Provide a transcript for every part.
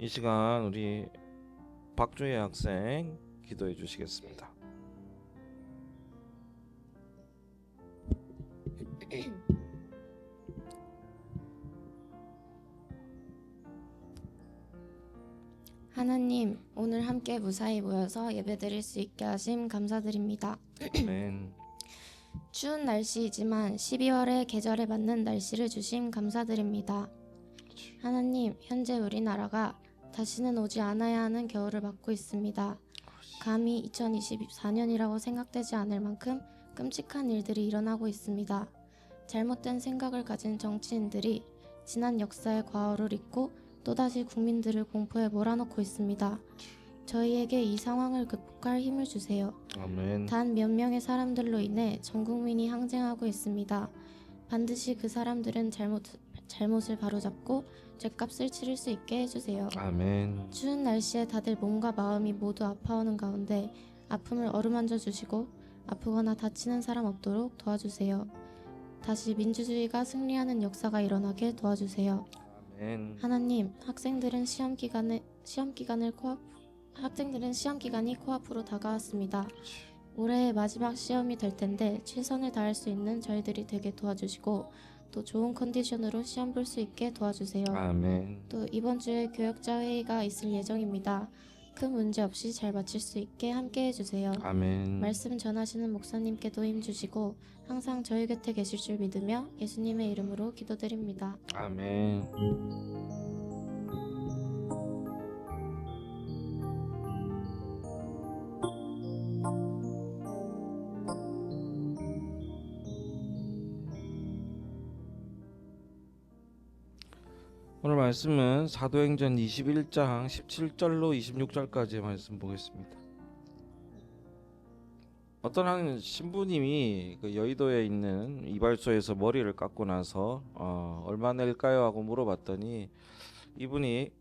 이 시간 우리 박주혜 학생 기도해 주시겠습니다. 하나님, 오늘 함께 무사히 모여서 예배드릴 수 있게 하심 감사드립니다. 아멘. 추운 날씨이지만 12월의 계절에 맞는 날씨를 주심 감사드립니다. 하나님, 현재 우리나라가 다시는 오지 않아야 하는 겨울을 맞고 있습니다. 감히 2024년이라고 생각되지 않을 만큼 끔찍한 일들이 일어나고 있습니다. 잘못된 생각을 가진 정치인들이 지난 역사의 과오를 잊고 또다시 국민들을 공포에 몰아넣고 있습니다. 저희에게 이 상황을 극복할 힘을 주세요. 아멘. 단 몇 명의 사람들로 인해 전 국민이 항쟁하고 있습니다. 반드시 그 사람들은 잘못을 바로잡고 죗값을 치를 수 있게 해주세요. 아멘. 추운 날씨에 다들 몸과 마음이 모두 아파오는 가운데 아픔을 어루만져 주시고 아프거나 다치는 사람 없도록 도와주세요. 다시 민주주의가 승리하는 역사가 일어나게 도와주세요. 아멘. 하나님, 학생들은 시험 기간이 코앞으로 다가왔습니다. 올해의 마지막 시험이 될 텐데 최선을 다할 수 있는 저희들이 되게 도와주시고 또 좋은 컨디션으로 시험 볼 수 있게 도와주세요. 아멘. 또 이번 주에 교역자 회의가 있을 예정입니다. 큰 문제 없이 잘 마칠 수 있게 함께 해주세요. 아멘. 말씀 전하시는 목사님께도 힘 주시고 항상 저희 곁에 계실 줄 믿으며 예수님의 이름으로 기도드립니다. 아멘. 오늘 말씀은 사도행전 21장 17절로 26절까지의 말씀 보겠습니다. 어떤 한 신부님이 그 여의도에 있는 이발소에서 머리를 깎고 나서 얼마 낼까요? 하고 물어봤더니 이분이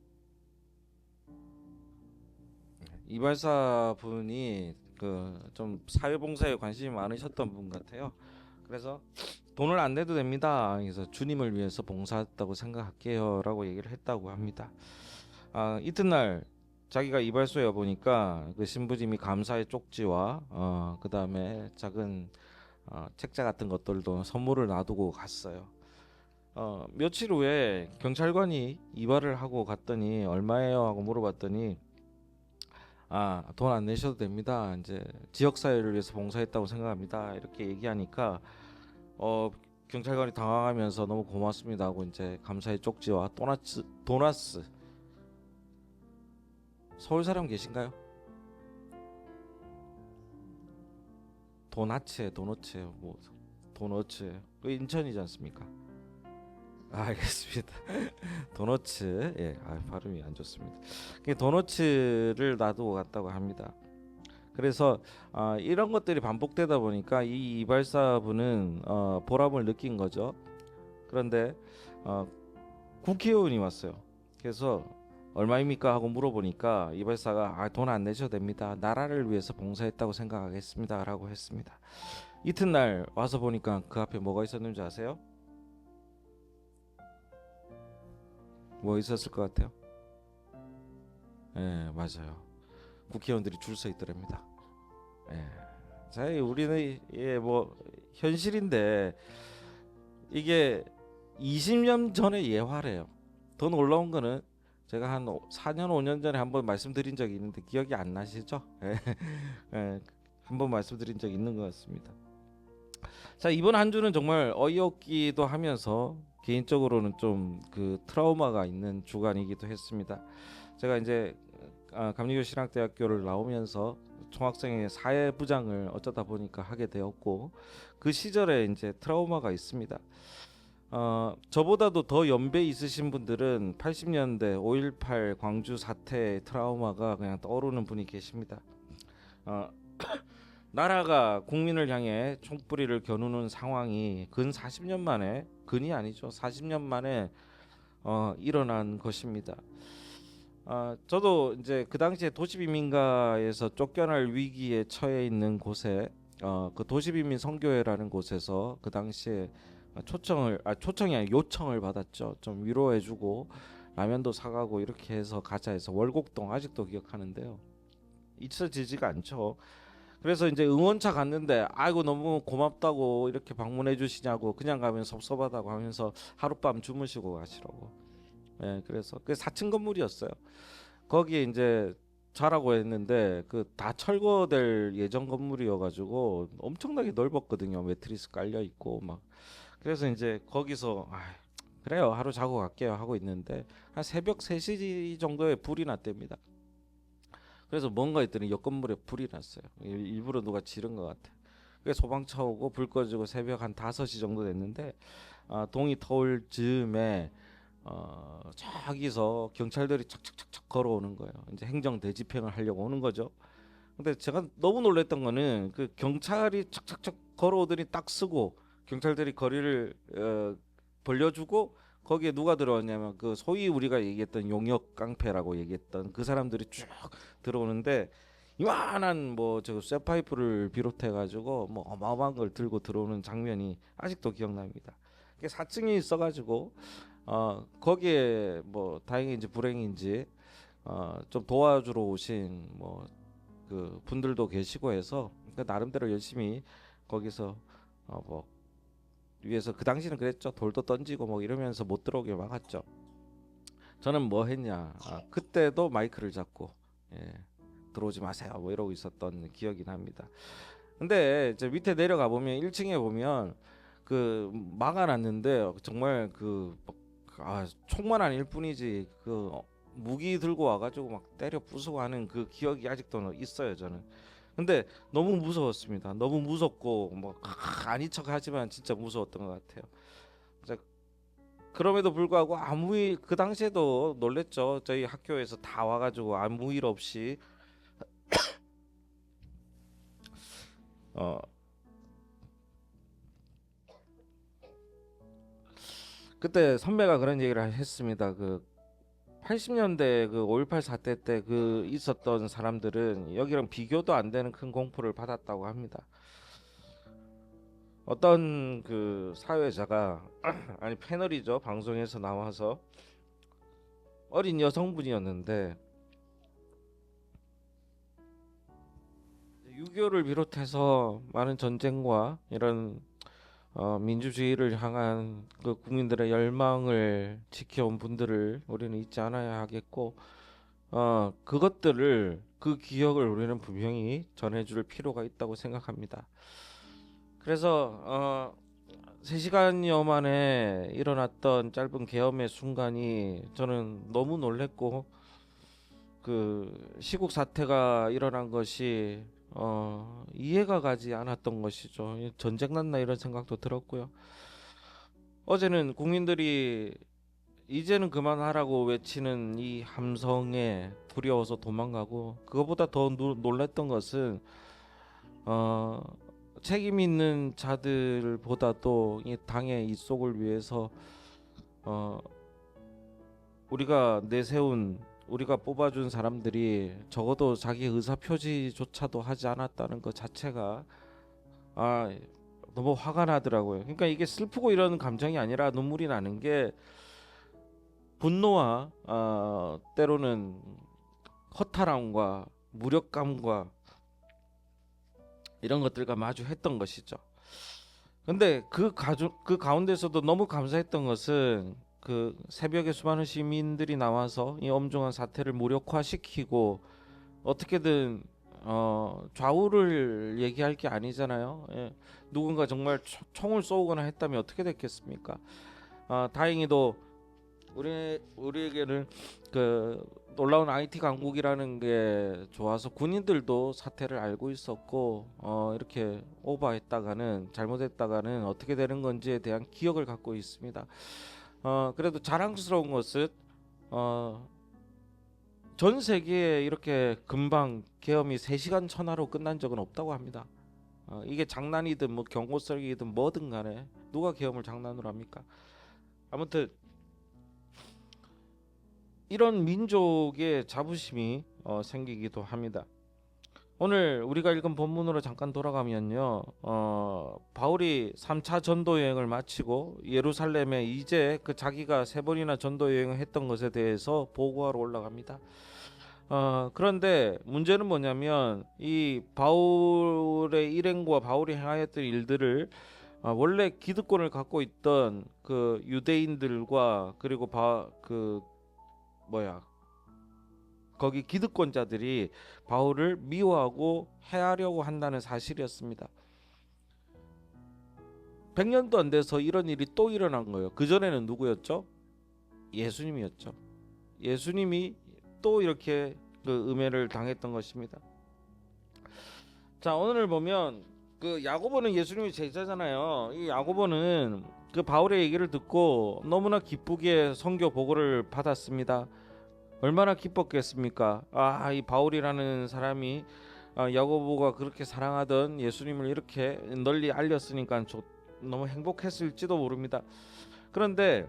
이발사 분이 그 좀 사회봉사에 관심이 많으셨던 분 같아요. 그래서 돈을 안 내도 됩니다. 그래서 주님을 위해서 봉사했다고 생각할게요라고 얘기를 했다고 합니다. 이튿날 자기가 이발소에 보니까 그 신부님이 감사의 쪽지와 그 다음에 작은 책자 같은 것들도 선물을 놔두고 갔어요. 며칠 후에 경찰관이 이발을 하고 갔더니 얼마예요? 하고 물어봤더니 돈 안 내셔도 됩니다. 이제 지역사회를 위해서 봉사했다고 생각합니다. 이렇게 얘기하니까 경찰관이 당황하면서 너무 고맙습니다 하고 이제 감사의 쪽지와 도나스 서울 사람 계신가요? 도너츠예요. 뭐 도너츠 그 인천이지 않습니까? 알겠습니다. 도너츠 발음이 안 좋습니다. 도너츠를 놔두고 갔다고 합니다. 그래서 이런 것들이 반복되다 보니까 이 이발사분은 보람을 느낀 거죠. 그런데 국회의원이 왔어요. 그래서 얼마입니까 하고 물어보니까 이발사가 돈 안 내셔도 됩니다. 나라를 위해서 봉사했다고 생각하겠습니다 라고 했습니다. 이튿날 와서 보니까 그 앞에 뭐가 있었는지 아세요? 뭐 있었을 것 같아요? 맞아요. 국회의원들이 줄 서 있더랍니다. 자, 우리는 뭐 현실인데 이게 20년 전의 예화래요. 더 놀라운 거는 제가 한 4년 5년 전에 한번 말씀드린 적이 있는데 기억이 안 나시죠? 한번 말씀드린 적이 있는 것 같습니다. 자, 이번 한 주는 정말 어이없기도 하면서 개인적으로는 좀 그 트라우마가 있는 주간이기도 했습니다. 제가 이제 감리교 신학대학교를 나오면서 총학생회 사회부장을 어쩌다 보니까 하게 되었고 그 시절에 이제 트라우마가 있습니다. 저보다도 더 연배 있으신 분들은 80년대 5.18 광주 사태의 트라우마가 그냥 떠오르는 분이 계십니다. 나라가 국민을 향해 총뿌리를 겨누는 상황이 근 40년 만에, 근이 아니죠, 40년 만에 일어난 것입니다. 저도 이제 그 당시에 도시빈민가에서 쫓겨날 위기에 처해 있는 곳에 그 도시빈민 선교회라는 곳에서 그 당시에 초청이 아니라 요청을 받았죠. 좀 위로해주고 라면도 사가고 이렇게 해서 가자 해서 월곡동 아직도 기억하는데요. 잊혀지지가 않죠. 그래서 이제 응원차 갔는데 아이고 너무 고맙다고 이렇게 방문해 주시냐고 그냥 가면 섭섭하다고 하면서 하룻밤 주무시고 가시라고. 예, 그래서 그 4층 건물이었어요. 거기에 이제 자라고 했는데 그 다 철거될 예정 건물이어가지고 엄청나게 넓었거든요. 매트리스 깔려 있고 막. 그래서 이제 거기서 그래요 하루 자고 갈게요 하고 있는데 한 새벽 3시 정도에 불이 났답니다. 그래서 뭔가 했더니 옆 건물에 불이 났어요. 일부러 누가 지른 것 같아. 그래서 소방차 오고 불 꺼지고 새벽 한 5시 정도 됐는데 동이 터올 즈음에 저기서 경찰들이 착착착착 걸어오는 거예요. 이제 행정 대집행을 하려고 오는 거죠. 근데 제가 너무 놀랬던 거는 그 경찰이 착착착 걸어오더니 딱 쓰고 경찰들이 거리를 벌려주고 거기에 누가 들어왔냐면 그 소위 우리가 얘기했던 용역 깡패라고 얘기했던 그 사람들이 쭉 들어오는데 이만한 뭐 저 쇠파이프를 비롯해 가지고 뭐 어마어마한 걸 들고 들어오는 장면이 아직도 기억납니다. 그게 4층이 있어가지고 거기에 뭐 다행인지 불행인지 좀 도와주러 오신 뭐 그 분들도 계시고 해서 그 나름대로 열심히 거기서 뭐 위에서 그 당시는 그랬죠. 돌도 던지고 뭐 이러면서 못 들어오게 막았죠. 저는 뭐 했냐? 그때도 마이크를 잡고 예, 들어오지 마세요. 뭐 이러고 있었던 기억이 납니다. 근데 이제 밑에 내려가 보면 1층에 보면 그 막아놨는데 정말 총만 아닐 뿐이지 그 무기 들고 와가지고 막 때려 부수고 하는 그 기억이 아직도 있어요 저는. 근데 너무 무서웠습니다. 너무 무섭고 뭐 아닌 척하지만 진짜 무서웠던 것 같아요. 이제 그럼에도 불구하고 그 당시에도 놀랬죠. 저희 학교에서 다 와가지고 아무 일 없이 어 그때 선배가 그런 얘기를 했습니다. 그 80년대 그 5.18 사태 때 그 있었던 사람들은 여기랑 비교도 안 되는 큰 공포를 받았다고 합니다. 어떤 그 사회자가 아니 패널이죠. 방송에서 나와서 어린 여성분이었는데 6.25를 비롯해서 많은 전쟁과 이런 민주주의를 향한 그 국민들의 열망을 지켜온 분들을 우리는 잊지 않아야 하겠고 그것들을 그 기억을 우리는 분명히 전해줄 필요가 있다고 생각합니다. 그래서 3시간여 만에 일어났던 짧은 계엄의 순간이 저는 너무 놀랬고 그 시국 사태가 일어난 것이 이해가 가지 않았던 것이죠. 전쟁 났나 이런 생각도 들었고요. 어제는 국민들이 이제는 그만하라고 외치는 이 함성에 두려워서 도망가고 그것보다 더 놀랐던 것은 어, 책임 있는 자들보다도 이 당의 이속을 위해서 어, 우리가 뽑아준 사람들이 적어도 자기 의사 표지조차도 하지 않았다는 것 자체가 너무 화가 나더라고요. 그러니까 이게 슬프고 이런 감정이 아니라 눈물이 나는 게 분노와 때로는 허탈함과 무력감과 이런 것들과 마주했던 것이죠. 근데 그 가운데서도 너무 감사했던 것은 그 새벽에 수많은 시민들이 나와서 이 엄중한 사태를 무력화시키고 어떻게든 좌우를 얘기할 게 아니잖아요. 예. 누군가 정말 총을 쏘거나 했다면 어떻게 됐겠습니까? 다행히도 우리에게는 그 놀라운 IT 강국이라는 게 좋아서 군인들도 사태를 알고 있었고 이렇게 오버했다가는 잘못했다가는 어떻게 되는 건지에 대한 기억을 갖고 있습니다. 그래도 자랑스러운 것은 전 세계에 이렇게 금방 계엄이 3시간 천하로 끝난 적은 없다고 합니다. 이게 장난이든 뭐 경고성이든 뭐든 간에 누가 계엄을 장난으로 합니까? 아무튼 이런 민족의 자부심이 생기기도 합니다. 오늘 우리가 읽은 본문으로 잠깐 돌아가면요, 바울이 3차 전도 여행을 마치고 예루살렘에 이제 그 자기가 3번이나 전도 여행을 했던 것에 대해서 보고하러 올라갑니다. 그런데 문제는 뭐냐면 이 바울의 일행과 바울이 행하였던 일들을 원래 기득권을 갖고 있던 그 유대인들과 그리고 거기 기득권자들이 바울을 미워하고 해하려고 한다는 사실이었습니다. 100년도 안 돼서 이런 일이 또 일어난 거예요. 그전에는 누구였죠? 예수님이었죠. 예수님이 또 이렇게 그 음해를 당했던 것입니다. 자, 오늘 보면 그 야고보는 예수님의 제자잖아요. 이 야고보는 그 바울의 얘기를 듣고 너무나 기쁘게 선교 보고를 받았습니다. 얼마나 기뻤겠습니까? 이 바울이라는 사람이 야고보가 그렇게 사랑하던 예수님을 이렇게 널리 알렸으니까 너무 행복했을지도 모릅니다. 그런데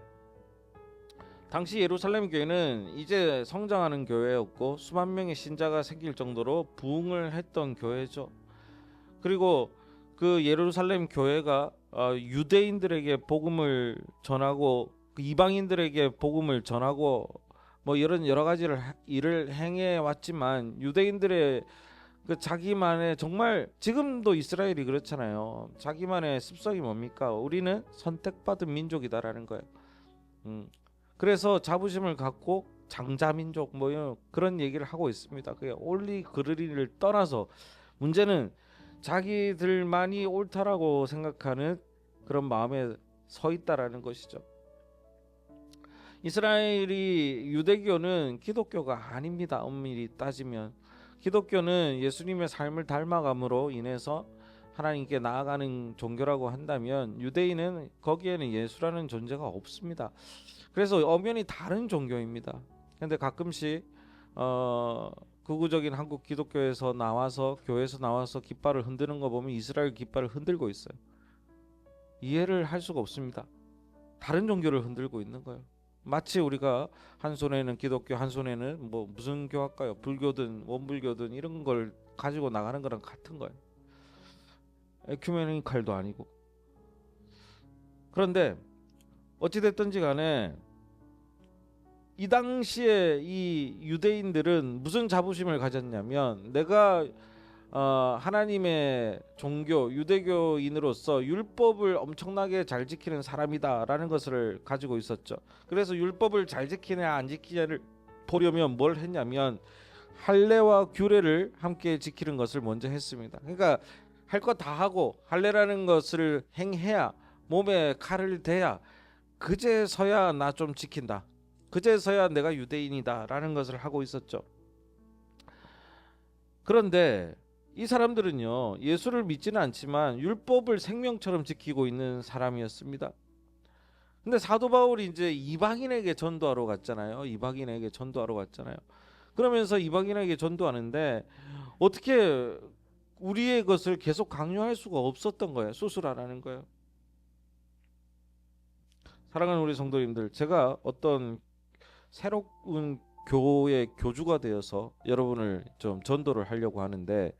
당시 예루살렘 교회는 이제 성장하는 교회였고 수만 명의 신자가 생길 정도로 부흥을 했던 교회죠. 그리고 그 예루살렘 교회가 유대인들에게 복음을 전하고 그 이방인들에게 복음을 전하고 뭐 이런 여러 가지를 일을 행해 왔지만 유대인들의 그 자기만의 정말 지금도 이스라엘이 그렇잖아요. 자기만의 습성이 뭡니까? 우리는 선택받은 민족이다라는 거예요. 그래서 자부심을 갖고 장자민족 뭐 그런 얘기를 하고 있습니다. 그게 옳리 그르리를 떠나서 문제는 자기들만이 옳다라고 생각하는 그런 마음에 서 있다라는 것이죠. 이스라엘이 유대교는 기독교가 아닙니다. 엄밀히 따지면 기독교는 예수님의 삶을 닮아감으로 인해서 하나님께 나아가는 종교라고 한다면 유대인은 거기에는 예수라는 존재가 없습니다. 그래서 엄연히 다른 종교입니다. 그런데 가끔씩 극우적인 한국 기독교에서 나와서 교회에서 나와서 깃발을 흔드는 거 보면 이스라엘 깃발을 흔들고 있어요. 이해를 할 수가 없습니다. 다른 종교를 흔들고 있는 거예요. 마치 우리가 한 손에는 기독교, 한 손에는 뭐 무슨 교 할까요? 불교든 원불교든 이런 걸 가지고 나가는 거랑 같은 거예요. 에큐메니칼도 아니고. 그런데 어찌 됐든지 간에 이 당시에 이 유대인들은 무슨 자부심을 가졌냐면 내가 하나님의 종교 유대교인으로서 율법을 엄청나게 잘 지키는 사람이다라는 것을 가지고 있었죠. 그래서 율법을 잘 지키냐 안 지키냐를 보려면 뭘 했냐면 할례와 규례를 함께 지키는 것을 먼저 했습니다. 그러니까 할 것 다 하고 할례라는 것을 행해야 몸에 칼을 대야 그제서야 나 좀 지킨다. 그제서야 내가 유대인이다라는 것을 하고 있었죠. 그런데 이 사람들은요 예수를 믿지는 않지만 율법을 생명처럼 지키고 있는 사람이었습니다. 근데 사도 바울이 이제 이방인에게 전도하러 갔잖아요. 그러면서 이방인에게 전도하는데 어떻게 우리의 것을 계속 강요할 수가 없었던 거예요. 수술하라는 거예요. 사랑하는 우리 성도님들, 제가 어떤 새로운 교회 교주가 되어서 여러분을 좀 전도를 하려고 하는데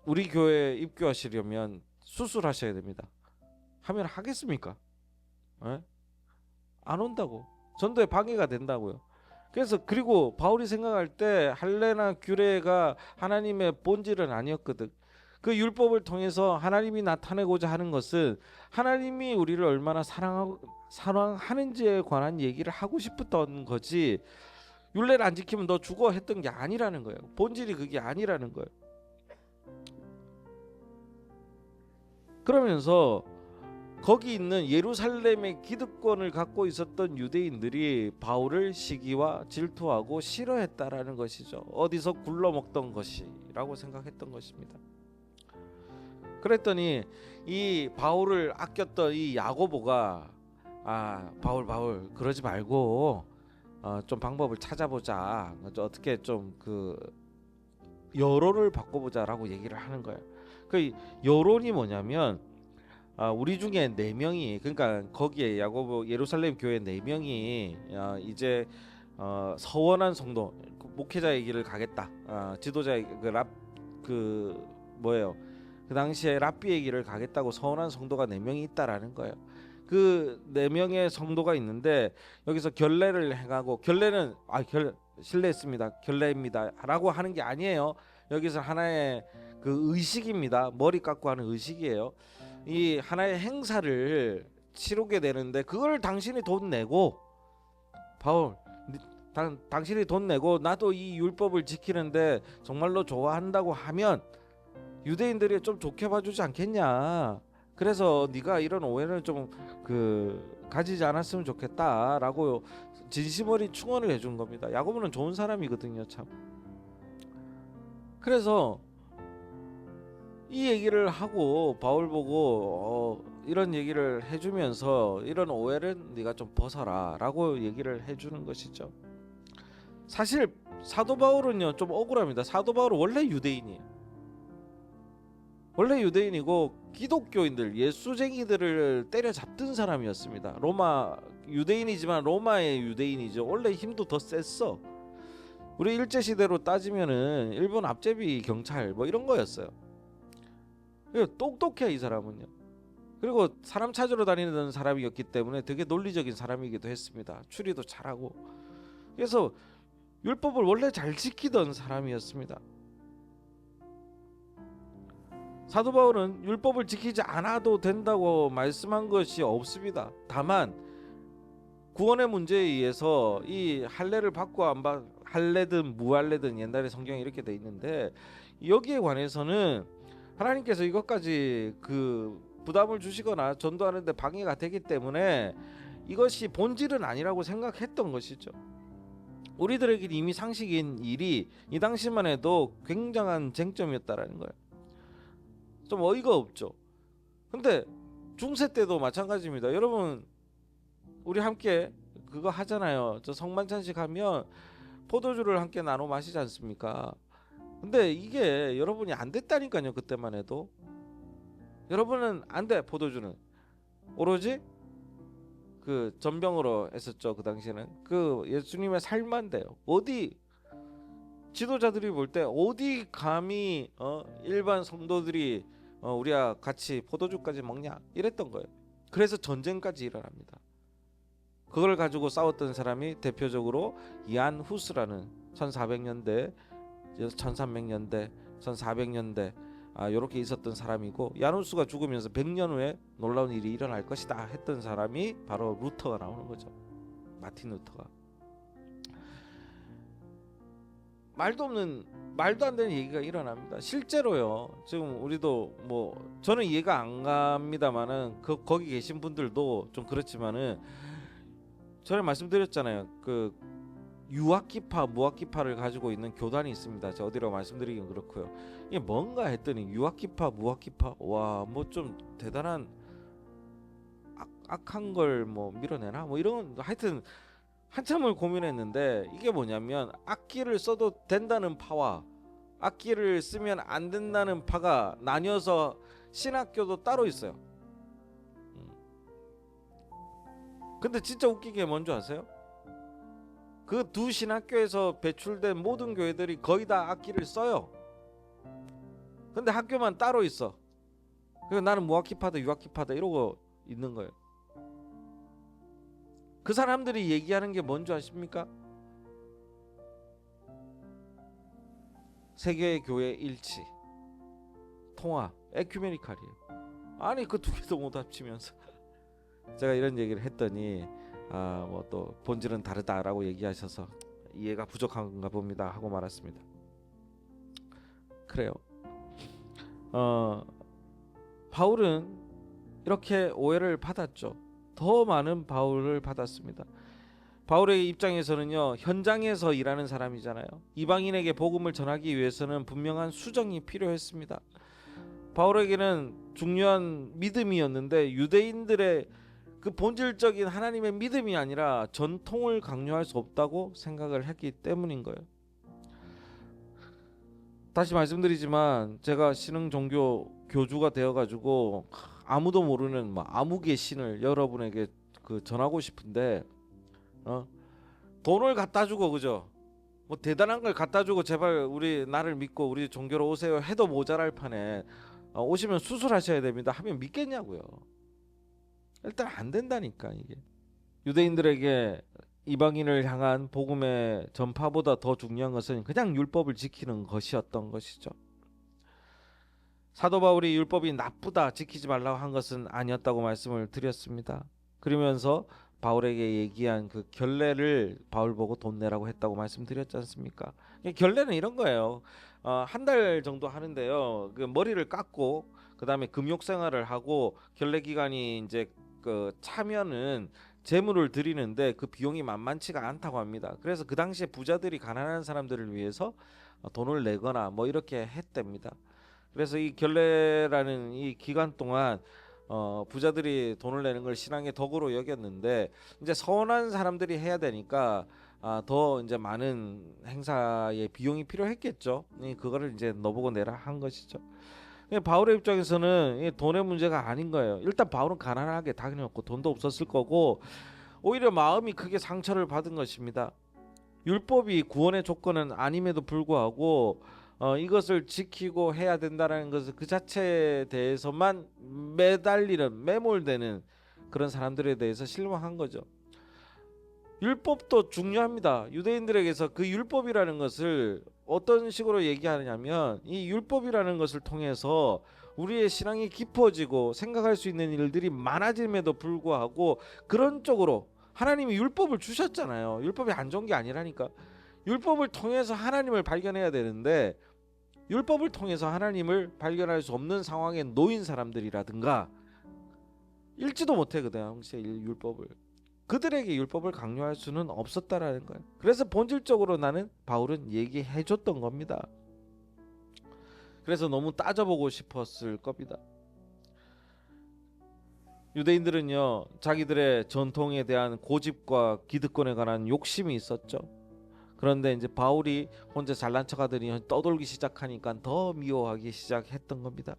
우리 교회에 입교하시려면 수술하셔야 됩니다. 하면 하겠습니까? 에? 안 온다고. 전도에 방해가 된다고요. 그래서 그리고 바울이 생각할 때 할례나 규례가 하나님의 본질은 아니었거든. 그 율법을 통해서 하나님이 나타내고자 하는 것은 하나님이 우리를 얼마나 사랑하는지에 관한 얘기를 하고 싶었던 거지, 율례를 안 지키면 너 죽어 했던 게 아니라는 거예요. 본질이 그게 아니라는 거예요. 그러면서 거기 있는 예루살렘의 기득권을 갖고 있었던 유대인들이 바울을 시기와 질투하고 싫어했다라는 것이죠. 어디서 굴러먹던 것이라고 생각했던 것입니다. 그랬더니 이 바울을 아꼈던 이 야고보가 바울 그러지 말고 좀 방법을 찾아보자. 어떻게 좀 그 여론을 바꿔보자라고 얘기를 하는 거예요. 그 여론이 뭐냐면 우리 중에 4명이, 그러니까 거기에 야고보 예루살렘 교회 4명이 이제 서원한 성도, 그 목회자의 길을 가겠다. 지도자의 그 뭐예요? 그 당시에 랍비의 길을 가겠다고 서원한 성도가 4명이 있다라는 거예요. 그 4명의 성도가 있는데 여기서 결례를 행하고, 결례는 실례했습니다, 결례입니다라고 하는 게 아니에요. 여기서 하나의 그 의식입니다. 머리 깎고 하는 의식이에요. 이 하나의 행사를 치르게 되는데 그걸 당신이 돈 내고, 바울 당신이 돈 내고 나도 이 율법을 지키는데 정말로 좋아한다고 하면 유대인들이 좀 좋게 봐주지 않겠냐. 그래서 네가 이런 오해를 좀 가지지 않았으면 좋겠다라고 진심 어린 충원을 해준 겁니다. 야고보는 좋은 사람이거든요, 참. 그래서 이 얘기를 하고 바울 보고 이런 얘기를 해주면서 이런 오해를 네가 좀 벗어라라고 얘기를 해주는 것이죠. 사실 사도 바울은요 좀 억울합니다. 사도 바울은 원래 유대인이에요. 원래 유대인이고 기독교인들, 예수쟁이들을 때려잡던 사람이었습니다. 로마 유대인이지만 로마의 유대인이죠. 원래 힘도 더 셌어. 우리 일제시대로 따지면은 일본 앞제비 경찰 뭐 이런 거였어요. 똑똑해 이 사람은요. 그리고 사람 찾으러 다니는 사람이었기 때문에 되게 논리적인 사람이기도 했습니다. 추리도 잘하고. 그래서 율법을 원래 잘 지키던 사람이었습니다. 사도 바울은 율법을 지키지 않아도 된다고 말씀한 것이 없습니다. 다만 구원의 문제에 의해서 이 할례를 받고 안 받, 할례든 무할례든 옛날에 성경에 이렇게 돼 있는데 여기에 관해서는 하나님께서 이것까지 부담을 주시거나 전도하는데 방해가 되기 때문에 이것이 본질은 아니라고 생각했던 것이죠. 우리들에게 이미 상식인 일이 이 당시만 해도 굉장한 쟁점이었다라는 거예요. 좀 어이가 없죠. 근데 중세 때도 마찬가지입니다. 여러분 우리 함께 그거 하잖아요. 저 성만찬식 하면 포도주를 함께 나눠 마시지 않습니까? 근데 이게 여러분이 안 됐다니까요. 그때만 해도 여러분은 안 돼. 포도주는 오로지 그 전병으로 했었죠. 그 당시에는 그 예수님의 삶만 돼요. 어디 지도자들이 볼 때 어디 감히 일반 성도들이 우리가 같이 포도주까지 먹냐 이랬던 거예요. 그래서 전쟁까지 일어납니다. 그걸 가지고 싸웠던 사람이 대표적으로 이안 후스라는 1400년대, 1300년대, 1400년대 이렇게 있었던 사람이고, 이안 후스가 죽으면서 100년 후에 놀라운 일이 일어날 것이다 했던 사람이 바로 루터가 나오는 거죠. 마틴 루터가. 말도 안 되는 얘기가 일어납니다. 실제로요. 지금 우리도 뭐 저는 이해가 안 갑니다만은 거기 계신 분들도 좀 그렇지만은 전에 말씀드렸잖아요. 그 유학기파, 무학기파를 가지고 있는 교단이 있습니다. 제가 어디로 말씀드리긴 그렇고요. 이게 뭔가 했더니 유학기파, 무학기파, 와 뭐 좀 대단한 악한 걸 뭐 밀어내나 뭐 이런, 하여튼 한참을 고민했는데 이게 뭐냐면 악기를 써도 된다는 파와 악기를 쓰면 안 된다는 파가 나뉘어서 신학교도 따로 있어요. 근데 진짜 웃긴 게 뭔지 아세요? 그 두 신학교에서 배출된 모든 교회들이 거의 다 악기를 써요. 근데 학교만 따로 있어. 그래서 나는 무학기파다 유학기파다 이러고 있는 거예요. 그 사람들이 얘기하는 게 뭔지 아십니까? 세계의 교회 일치, 통합, 에큐메니칼이에요. 아니 그 두 개도 못 합치면서 제가 이런 얘기를 했더니 뭐 또 본질은 다르다라고 얘기하셔서 이해가 부족한가 봅니다 하고 말았습니다. 그래요. 바울은 이렇게 오해를 받았죠. 더 많은 바울을 받았습니다. 바울의 입장에서는요, 현장에서 일하는 사람이잖아요. 이방인에게 복음을 전하기 위해서는 분명한 수정이 필요했습니다. 바울에게는 중요한 믿음이었는데 유대인들의 그 본질적인 하나님의 믿음이 아니라 전통을 강요할 수 없다고 생각을 했기 때문인 거예요. 다시 말씀드리지만 제가 신흥 종교 교주가 되어가지고 아무도 모르는 암흑의 신을 여러분에게 전하고 싶은데 돈을 갖다 주고 그죠? 뭐 대단한 걸 갖다 주고 제발 우리 나를 믿고 우리 종교로 오세요 해도 모자랄 판에 오시면 수술하셔야 됩니다 하면 믿겠냐고요. 일단 안 된다니까 이게. 유대인들에게 이방인을 향한 복음의 전파보다 더 중요한 것은 그냥 율법을 지키는 것이었던 것이죠. 사도 바울이 율법이 나쁘다 지키지 말라고 한 것은 아니었다고 말씀을 드렸습니다. 그러면서 바울에게 얘기한 그 결례를 바울 보고 돈 내라고 했다고 말씀드렸지 않습니까? 결례는 이런 거예요. 한 달 정도 하는데요. 그 머리를 깎고 그 다음에 금욕 생활을 하고 결례 기간이 이제 그 차면은 제물을 드리는데 그 비용이 만만치가 않다고 합니다. 그래서 그 당시에 부자들이 가난한 사람들을 위해서 돈을 내거나 뭐 이렇게 했답니다. 그래서 이 결례라는 이 기간 동안 부자들이 돈을 내는 걸 신앙의 덕으로 여겼는데 이제 선한 사람들이 해야 되니까 더 이제 많은 행사의 비용이 필요했겠죠. 그거를 이제 너보고 내라 한 것이죠. 바울의 입장에서는 이 돈의 문제가 아닌 거예요. 일단 바울은 가난하게 다녔고 돈도 없었을 거고 오히려 마음이 크게 상처를 받은 것입니다. 율법이 구원의 조건은 아님에도 불구하고 이것을 지키고 해야 된다는 것을 그 자체에 대해서만 매몰되는 그런 사람들에 대해서 실망한 거죠. 율법도 중요합니다. 유대인들에게서 그 율법이라는 것을 어떤 식으로 얘기하냐면 이 율법이라는 것을 통해서 우리의 신앙이 깊어지고 생각할 수 있는 일들이 많아짐에도 불구하고 그런 쪽으로 하나님이 율법을 주셨잖아요. 율법이 안 좋은 게 아니라니까. 율법을 통해서 하나님을 발견해야 되는데 율법을 통해서 하나님을 발견할 수 없는 상황에 놓인 사람들이라든가 읽지도 못해 그 당시에 율법을. 그들에게 율법을 강요할 수는 없었다라는 거예요. 그래서 본질적으로 나는 바울은 얘기해 줬던 겁니다. 그래서 너무 따져보고 싶었을 겁니다. 유대인들은요 자기들의 전통에 대한 고집과 기득권에 관한 욕심이 있었죠. 그런데 이제 바울이 혼자 잘난 척하더니 떠돌기 시작하니까 더 미워하기 시작했던 겁니다.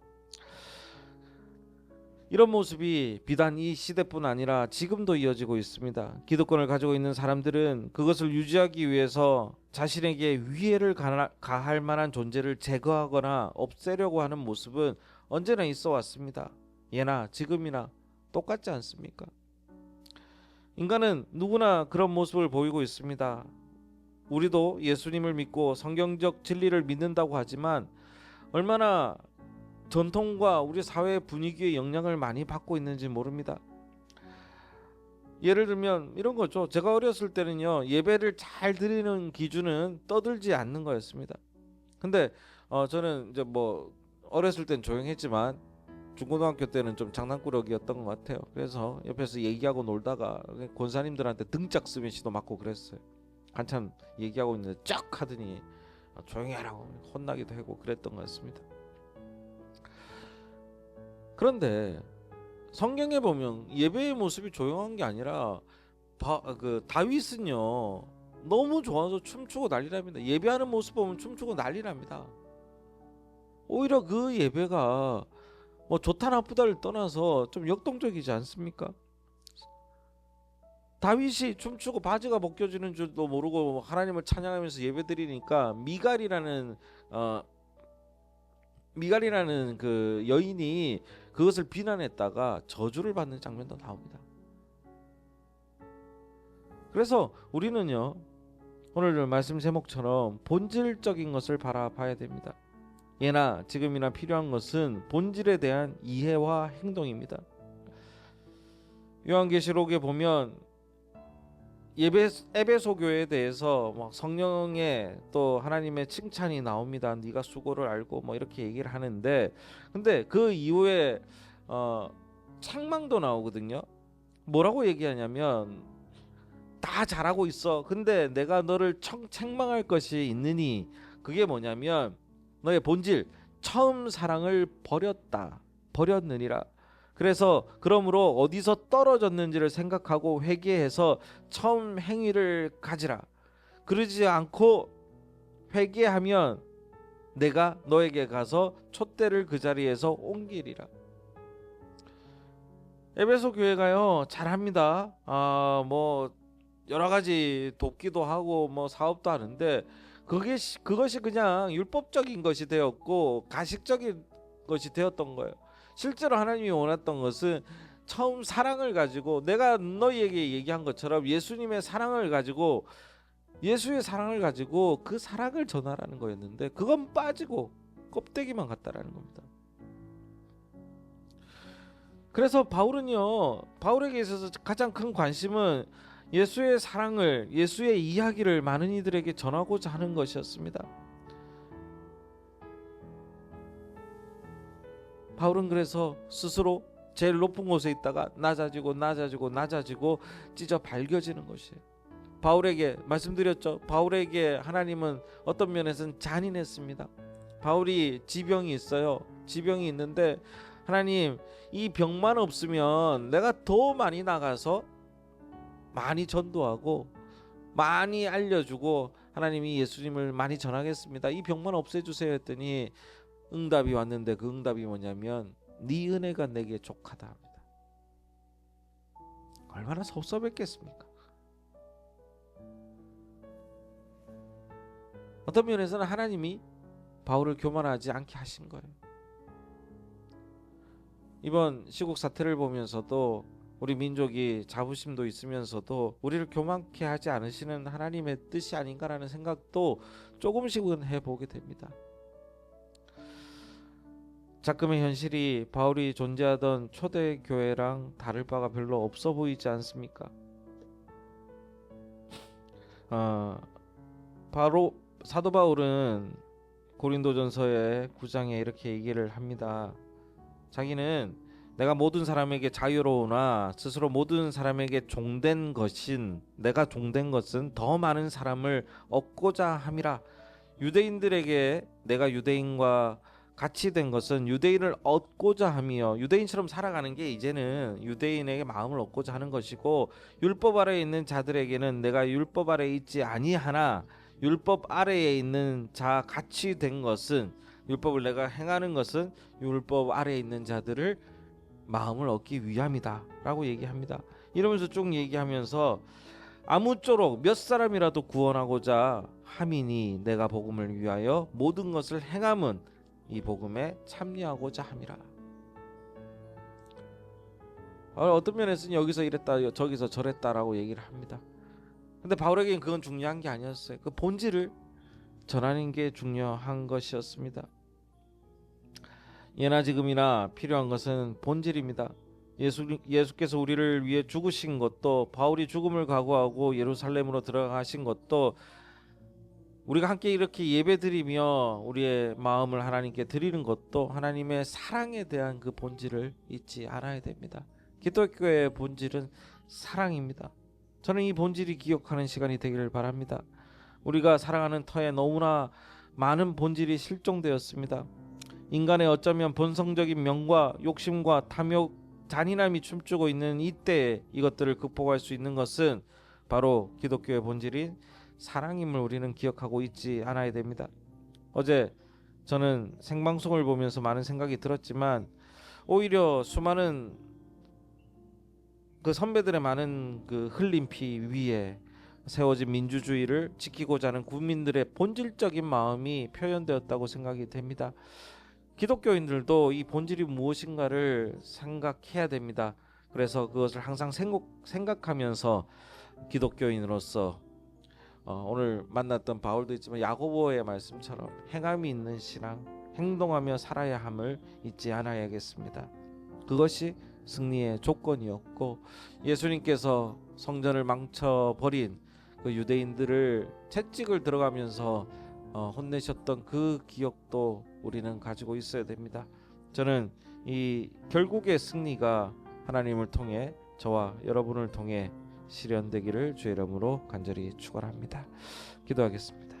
이런 모습이 비단 이 시대뿐 아니라 지금도 이어지고 있습니다. 기득권을 가지고 있는 사람들은 그것을 유지하기 위해서 자신에게 위해를 가할 만한 존재를 제거하거나 없애려고 하는 모습은 언제나 있어 왔습니다. 예나 지금이나 똑같지 않습니까? 인간은 누구나 그런 모습을 보이고 있습니다. 우리도 예수님을 믿고 성경적 진리를 믿는다고 하지만 얼마나 전통과 우리 사회 분위기의 영향을 많이 받고 있는지 모릅니다. 예를 들면 이런 거죠. 제가 어렸을 때는요 예배를 잘 드리는 기준은 떠들지 않는 거였습니다. 근데 저는 이제 뭐 어렸을 땐 조용했지만 중고등학교 때는 좀 장난꾸러기였던 것 같아요. 그래서 옆에서 얘기하고 놀다가 권사님들한테 등짝 스매시도 맞고 그랬어요. 한참 얘기하고 있는데 쫙 하더니 조용히 하라고 혼나기도 하고 그랬던 것 같습니다. 그런데 성경에 보면 예배의 모습이 조용한 게 아니라 다윗은요 너무 좋아서 춤추고 난리랍니다. 예배하는 모습 보면 춤추고 난리랍니다. 오히려 그 예배가 뭐 좋다 나쁘다를 떠나서 좀 역동적이지 않습니까? 다윗이 춤추고 바지가 벗겨지는 줄도 모르고 하나님을 찬양하면서 예배드리니까 미갈이라는 그 여인이 그것을 비난했다가 저주를 받는 장면도 나옵니다. 그래서 우리는요 오늘 말씀 제목처럼 본질적인 것을 바라봐야 됩니다. 예나 지금이나 필요한 것은 본질에 대한 이해와 행동입니다. 요한계시록에 보면 에베소 교회에 대해서 막 성령의 또 하나님의 칭찬이 나옵니다. 네가 수고를 알고 뭐 이렇게 얘기를 하는데 근데 그 이후에 책망도 나오거든요. 뭐라고 얘기하냐면 다 잘하고 있어. 근데 내가 너를 책망할 것이 있느니 그게 뭐냐면 너의 본질 처음 사랑을 버렸느니라. 그래서 그러므로 어디서 떨어졌는지를 생각하고 회개해서 처음 행위를 가지라. 그러지 않고 회개하면 내가 너에게 가서 촛대를 그 자리에서 옮기리라. 에베소 교회가요 잘합니다. 뭐 여러 가지 돕기도 하고 뭐 사업도 하는데 그것이 그냥 율법적인 것이 되었고 가식적인 것이 되었던 거예요. 실제로 하나님이 원했던 것은 처음 사랑을 가지고, 내가 너희에게 얘기한 것처럼 예수님의 사랑을 가지고, 예수의 사랑을 가지고 그 사랑을 전하라는 거였는데 그건 빠지고 껍데기만 같다라는 겁니다. 그래서 바울에게 있어서 가장 큰 관심은 예수의 사랑을, 예수의 이야기를 많은 이들에게 전하고자 하는 것이었습니다. 바울은 그래서 스스로 제일 높은 곳에 있다가 낮아지고 찢어 밝혀지는 것이에요. 바울에게 말씀드렸죠. 바울에게 하나님은 어떤 면에서는 잔인했습니다. 바울이 지병이 있어요. 지병이 있는데 하나님, 이 병만 없으면 내가 더 많이 나가서 많이 전도하고 많이 알려주고 하나님이 예수님을 많이 전하겠습니다. 이 병만 없애주세요 했더니 응답이 왔는데 그 응답이 뭐냐면 네 은혜가 내게 족하다 합니다. 얼마나 섭섭했겠습니까? 어떤 면에서는 하나님이 바울을 교만하지 않게 하신 거예요. 이번 시국 사태를 보면서도 우리 민족이 자부심도 있으면서도 우리를 교만케 하지 않으시는 하나님의 뜻이 아닌가라는 생각도 조금씩은 해보게 됩니다. 작금의 현실이 바울이 존재하던 초대교회랑 다를 바가 별로 없어 보이지 않습니까? 바로 사도 바울은 고린도전서의 9장에 이렇게 얘기를 합니다. 자기는 내가 모든 사람에게 자유로우나 스스로 모든 사람에게 종된 것인, 내가 종된 것은 더 많은 사람을 얻고자 함이라. 유대인들에게 내가 유대인과 같이 된 것은 유대인을 얻고자 함이요, 유대인처럼 살아가는 게 이제는 유대인에게 마음을 얻고자 하는 것이고, 율법 아래에 있는 자들에게는 내가 율법 아래에 있지 아니하나 율법 아래에 있는 자 같이 된 것은, 율법을 내가 행하는 것은 율법 아래에 있는 자들을 마음을 얻기 위함이다 라고 얘기합니다. 이러면서 쭉 얘기하면서 아무쪼록 몇 사람이라도 구원하고자 함이니 내가 복음을 위하여 모든 것을 행함은 이 복음에 참여하고자 함이라. 어떤 면에서는 여기서 이랬다 저기서 저랬다라고 얘기를 합니다. 근데 바울에게는 그건 중요한 게 아니었어요. 그 본질을 전하는 게 중요한 것이었습니다. 예나 지금이나 필요한 것은 본질입니다. 예수께서 우리를 위해 죽으신 것도, 바울이 죽음을 각오하고 예루살렘으로 들어가신 것도, 우리가 함께 이렇게 예배드리며 우리의 마음을 하나님께 드리는 것도 하나님의 사랑에 대한 그 본질을 잊지 않아야 됩니다. 기독교의 본질은 사랑입니다. 저는 이 본질이 기억하는 시간이 되기를 바랍니다. 우리가 살아가는 터에 너무나 많은 본질이 실종되었습니다. 인간의 어쩌면 본성적인 명과 욕심과 탐욕, 잔인함이 춤추고 있는 이때에 이것들을 극복할 수 있는 것은 바로 기독교의 본질인 사랑임을 우리는 기억하고 있지 않아야 됩니다. 어제 저는 생방송을 보면서 많은 생각이 들었지만, 오히려 수많은 그 선배들의 많은 그 흘린 피 위에 세워진 민주주의를 지키고자 하는 국민들의 본질적인 마음이 표현되었다고 생각이 됩니다. 기독교인들도 이 본질이 무엇인가를 생각해야 됩니다. 그래서 그것을 항상 생각하면서 기독교인으로서 오늘 만났던 바울도 있지만 야고보의 말씀처럼 행함이 있는 신앙, 행동하며 살아야 함을 잊지 않아야겠습니다. 그것이 승리의 조건이었고, 예수님께서 성전을 망쳐버린 그 유대인들을 채찍을 들어가면서 혼내셨던 그 기억도 우리는 가지고 있어야 됩니다. 저는 이 결국의 승리가 하나님을 통해, 저와 여러분을 통해 실현되기를 주의 이름으로 간절히 축원합니다. 기도하겠습니다.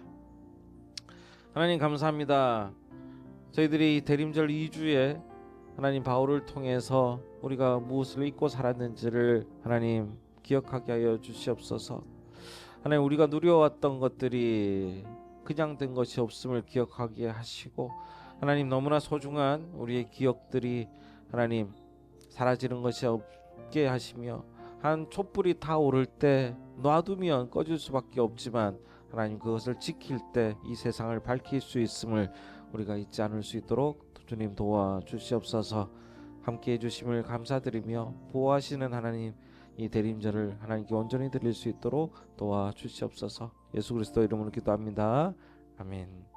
하나님 감사합니다. 저희들이 대림절 2주에 하나님 바울을 통해서 우리가 무엇을 잊고 살았는지를 하나님 기억하게 하여 주시옵소서. 하나님, 우리가 누려왔던 것들이 그냥 된 것이 없음을 기억하게 하시고, 하나님 너무나 소중한 우리의 기억들이 하나님 사라지는 것이 없게 하시며, 한 촛불이 타오를 때 놔두면 꺼질 수밖에 없지만 하나님 그것을 지킬 때 이 세상을 밝힐 수 있음을 우리가 잊지 않을 수 있도록 주님 도와주시옵소서. 함께 해주심을 감사드리며 보호하시는 하나님 이 대림절을 하나님께 온전히 드릴 수 있도록 도와주시옵소서. 예수 그리스도 이름으로 기도합니다. 아멘.